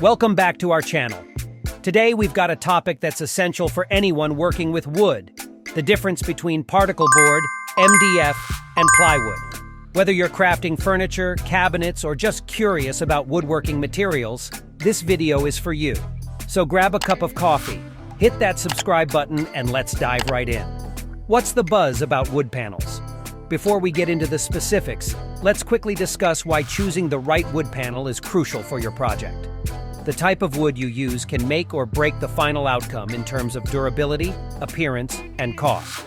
Welcome back to our channel. Today we've got a topic that's essential for anyone working with wood: the difference between particle board, MDF, and plywood. Whether you're crafting furniture, cabinets, or just curious about woodworking materials, this video is for you. So grab a cup of coffee, hit that subscribe button, and let's dive right in. What's the buzz about wood panels? Before we get into the specifics, let's quickly discuss why choosing the right wood panel is crucial for your project. The type of wood you use can make or break the final outcome in terms of durability, appearance, and cost.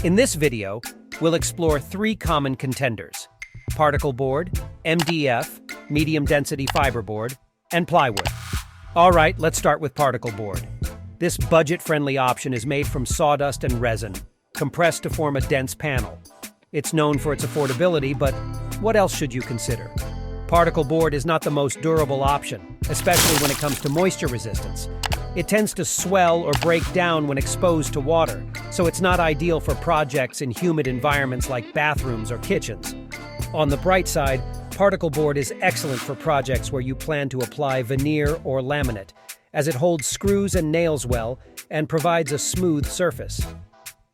In this video, we'll explore 3 common contenders: particle board, MDF, medium-density fiberboard, and plywood. All right, let's start with particle board. This budget-friendly option is made from sawdust and resin, compressed to form a dense panel. It's known for its affordability, but what else should you consider? Particle board is not the most durable option, especially when it comes to moisture resistance. It tends to swell or break down when exposed to water, so it's not ideal for projects in humid environments like bathrooms or kitchens. On the bright side, particle board is excellent for projects where you plan to apply veneer or laminate, as it holds screws and nails well and provides a smooth surface.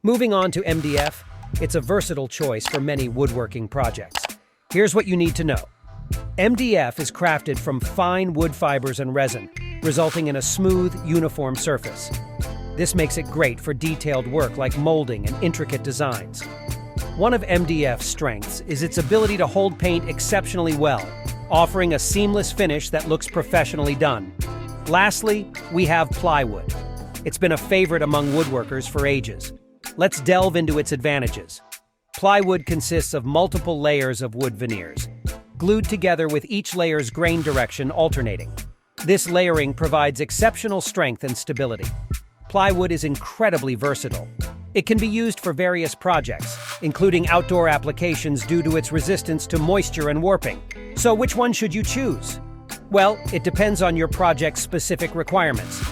Moving on to MDF, it's a versatile choice for many woodworking projects. Here's what you need to know. MDF is crafted from fine wood fibers and resin, resulting in a smooth, uniform surface. This makes it great for detailed work like molding and intricate designs. One of MDF's strengths is its ability to hold paint exceptionally well, offering a seamless finish that looks professionally done. Lastly, we have plywood. It's been a favorite among woodworkers for ages. Let's delve into its advantages. Plywood consists of multiple layers of wood veneers, glued together with each layer's grain direction alternating. This layering provides exceptional strength and stability. Plywood is incredibly versatile. It can be used for various projects, including outdoor applications due to its resistance to moisture and warping. So which one should you choose? Well, it depends on your project's specific requirements.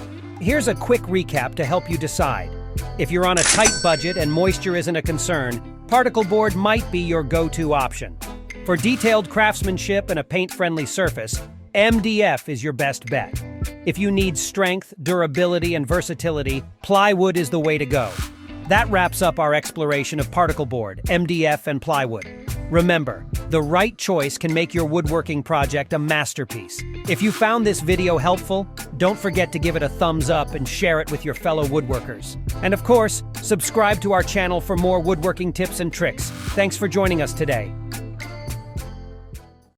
Here's a quick recap to help you decide. If you're on a tight budget and moisture isn't a concern, particle board might be your go-to option. For detailed craftsmanship and a paint-friendly surface, MDF is your best bet. If you need strength, durability, and versatility, plywood is the way to go. That wraps up our exploration of particle board, MDF, and plywood. Remember, the right choice can make your woodworking project a masterpiece. If you found this video helpful, don't forget to give it a thumbs up and share it with your fellow woodworkers. And of course, subscribe to our channel for more woodworking tips and tricks. Thanks for joining us today.